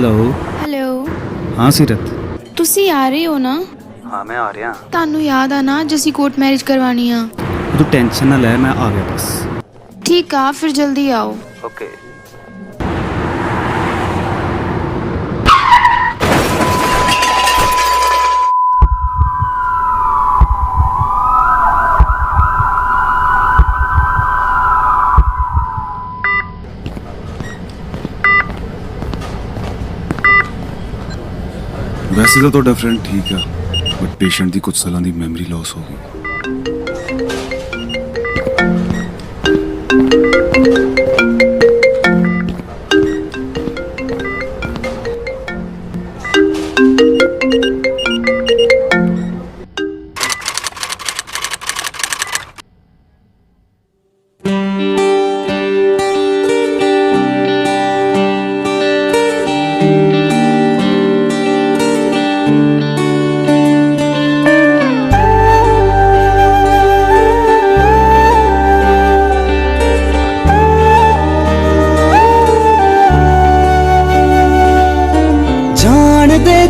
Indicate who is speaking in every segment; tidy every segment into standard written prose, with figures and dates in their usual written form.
Speaker 1: Hello
Speaker 2: hello.
Speaker 1: हाँ सीरत।
Speaker 2: ਤੁਸੀਂ ਆ ਰਹੇ ਹੋ ਨਾ?
Speaker 1: हाँ मैं आ रहा।
Speaker 2: ਤੁਹਾਨੂੰ ਯਾਦ ਆ ਨਾ ਜਿਸੀ ਕੋਰਟ ਮੈਰਿਜ ਕਰਵਾਣੀ ਆ?
Speaker 1: तू टेंशन ना ले, मैं आ गया बस।
Speaker 2: ਠੀਕ ਆ ਫਿਰ ਜਲਦੀ ਆਓ।
Speaker 1: ओके।
Speaker 3: वैसे तो ਤੁਹਾਡਾ ਫਰੈਂਡ ठीक है, बट पेशेंट की कुछ सालों की मैमरी लॉस हो गई।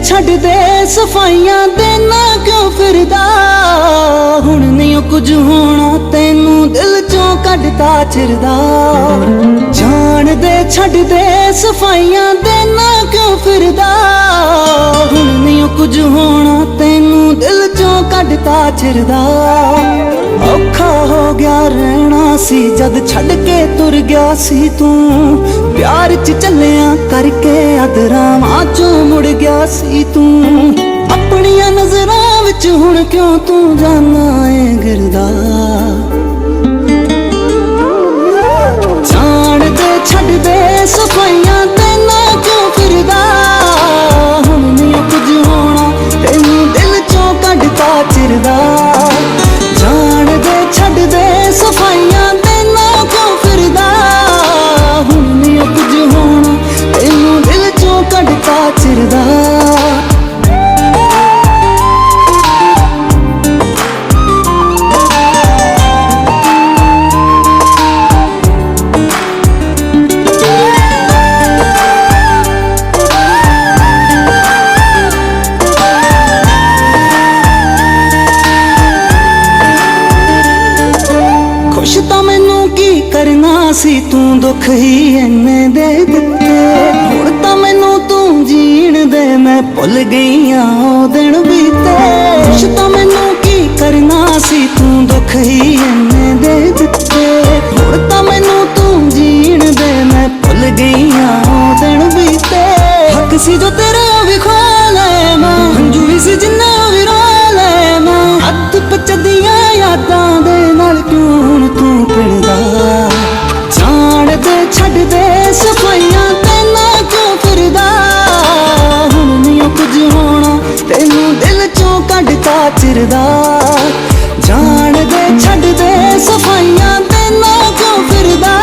Speaker 4: ਛੱਡ ਦੇ ਸਫਾਈਆਂ ਦੇਣਾ ਕਿਉਂ ਫਿਰਦਾ, ਹੁਣ ਨਹੀਂ ਉਹ ਕੁਝ ਹੋਣਾ ਤੈਨੂੰ ਦਿਲ ਚੋਂ ਕੱਢਤਾ ਚਿਰਦਾ। ਜਾਣ ਦੇ ਛੱਡ ਦੇ ਸਫਾਈਆਂ ਦੇਣਾ ਕਿਉਂ ਫਿਰਦਾ, ਹੁਣ ਨਹੀਂ ਉਹ ਕੁਝ ਹੋਣਾ ਤੈਨੂੰ ਦਿਲ ਚੋਂ ਕੱਢਤਾ ਚਿਰਦਾ। ਔਖਾ ਹੋ ਗਿਆ ਰਹਿਣਾ ਸੀ ਜਦ ਛੱਡ ਕੇ ਤੁਰ ਗਿਆ ਸੀ ਤੂੰ, ਪਿਆਰ ਚ ਚੱਲਿਆ ਕਰਕੇ ਅਦਰਾਵਾਂ ਚੋਂ ਮੁੜ ਗਿਆ ਸੀ ਤੂੰ। ਆਪਣੀਆਂ ਨਜ਼ਰਾਂ ਵਿੱਚ ਹੁਣ ਕਿਉਂ ਤੂੰ ਜਾਨਾ ਏ ਗਿਰਦਾ, ਜਾਣ ਦੇ ਛੱਡ ਦੇ ਸਫਾਈਆਂ ਤੈਨਾਂ ਕਿਉਂ ਫਿਰਦਾ, ਹੁਣ ਨਹੀਂ ਕੁਝ ਹੋਣਾ ਤੈਨੂੰ ਦਿਲ ਚੋਂ ਕੱਢਤਾ ਚਿਰਦਾ। ਜਾਣ ਦੇ ਛੱਡ ਦੇ ਸਫਾਈਆਂ ਤੈਨਾਂ ਕਿਉਂ ਫਿਰਦਾ, ਹੁਣ ਨਹੀਂ ਕੁਝ ਹੋਣਾ ਤੈਨੂੰ ਦਿਲ ਚੋਂ ਕੱਢਤਾ ਚਿਰਦਾ। ਖੁਸ਼ ਤਾਂ ਮੈਨੂੰ ਕੀ ਕਰਨਾ ਸੀ ਤੂੰ ਦੁੱਖ ਹੀ ਇੰਨੇ ਦੇ ਦਿੱਤੇ, ਹੁਣ ਤਾਂ ਮੈਨੂੰ ਤੂੰ ਜੀਣ ਦੇ ਮੈਂ ਭੁੱਲ ਗਈਆਂ ਉਹ ਦਿਨ ਬੀਤੇ। ਖੁਸ਼ ਤਾਂ ਮੈਨੂੰ ਕੀ ਕਰਨਾ ਸੀ ਤੂੰ ਦੁੱਖ ਹੀ ਇੰਨੇ ਦੇ ਦਿੱਤੇ, ਹੁਣ ਤਾਂ ਮੈਨੂੰ ਤੂੰ ਜੀਣ ਦੇ ਮੈਂ ਭੁੱਲ ਗਈਆਂ ਉਹ ਦਿਨ ਬੀਤੇ। ਹੱਕ ਸੀ ਜੋ ਤੇਰਾ ਵੀ ਖੋ ਲੈ ਮੈਂ, ਹੰਝੂ ਵੀ ਸੀ ਜਿੰਨਾ ਵੀ ਰੋ ਲੈ ਮੈਂ, ਹੱਥ ਪਚਦੀਆਂ ਯਾਦਾਂ ਦੇ ਨਾਲ ਕਿਉਂ ਹੁਣ ਤੂੰ ਪਿੜਦਾ। ਜਾਣ ਦੇ ਛੱਡ ਦੇ ਸਫਾਈਆਂ ਤੈਨਾਂ ਕਿਉਂ ਫਿਰਦਾ, ਹੁਣ ਨਹੀਂ ਕੁਝ ਹੋਣਾ ਤੈਨੂੰ ਦਿਲ ਚੋਂ ਕੱਢਤਾ ਚਿਰਦਾ। ਜਾਣ ਦੇ ਛੱਡ ਦੇ ਸਫਾਈਆਂ ਤੈਨਾਂ ਕਿਉਂ ਫਿਰਦਾ,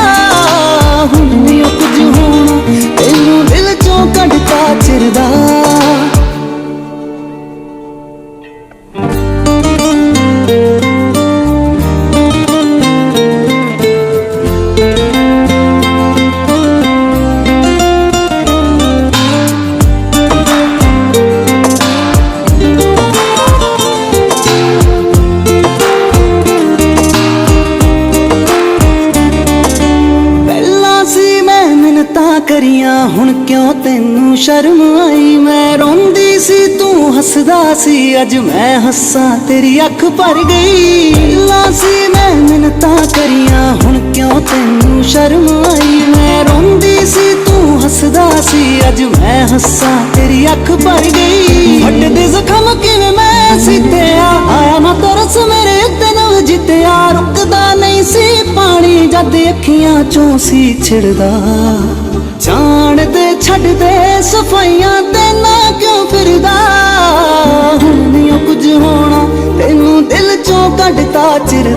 Speaker 4: ਹੁਣ ਨਹੀਂ ਕੁਝ ਹੋਣਾ ਤੈਨੂੰ ਦਿਲ ਚੋਂ ਕੱਢਤਾ ਚਿਰਦਾ। ਕਰੀਆਂ ਹੁਣ ਕਿਉਂ ਤੈਨੂੰ ਸ਼ਰਮ ਆਈ, ਮੈਂ ਰੋਂਦੀ ਸੀ ਤੂੰ ਹੱਸਦਾ ਸੀ ਅੱਜ ਮੈਂ ਹੱਸਾਂ ਤੇਰੀ ਅੱਖ ਭਰ ਗਈ। ਪਹਿਲਾਂ ਸੀ ਮੈਂ ਮਿੰਨਤਾਂ ਕਰੀਆਂ ਹੁਣ ਕਿਉਂ ਤੈਨੂੰ ਸ਼ਰਮ ਆਈ, ਮੈਂ ਰੋਂਦੀ ਸੀ ਤੂੰ ਹੱਸਦਾ ਸੀ ਅੱਜ ਮੈਂ ਹੱਸਾਂ ਤੇਰੀ ਅੱਖ ਭਰ ਗਈ। ਵੱਡੇ ਜ਼ਖਮ ਕਿਵੇਂ ਮੈਂ ਸੀਤਿਆ, ਆਇਆ ਨਾ ਤਰਸ ਮੇਰੇ ਉੱਤੇ ਨਾ ਜਿੱਤਿਆ, ਰੁਕਦਾ ਨਹੀਂ ਸੀ ਪਾਣੀ ਜਦ ਅੱਖੀਆਂ ਚੋਂ ਸੀ ਛਿੜਦਾ। ਜਾਣ ਦੇ ਛੱਡ ਦੇ ਸਫਾਈਆਂ ਤੈਨਾਂ ਕਿਉਂ ਫਿਰਦਾ, ਹੁਣ ਨਹੀਂ ਕੁਝ ਹੋਣਾ ਤੈਨੂੰ ਦਿਲ ਚੋਂ ਕੱਢਤਾ ਚਿਰਦਾ।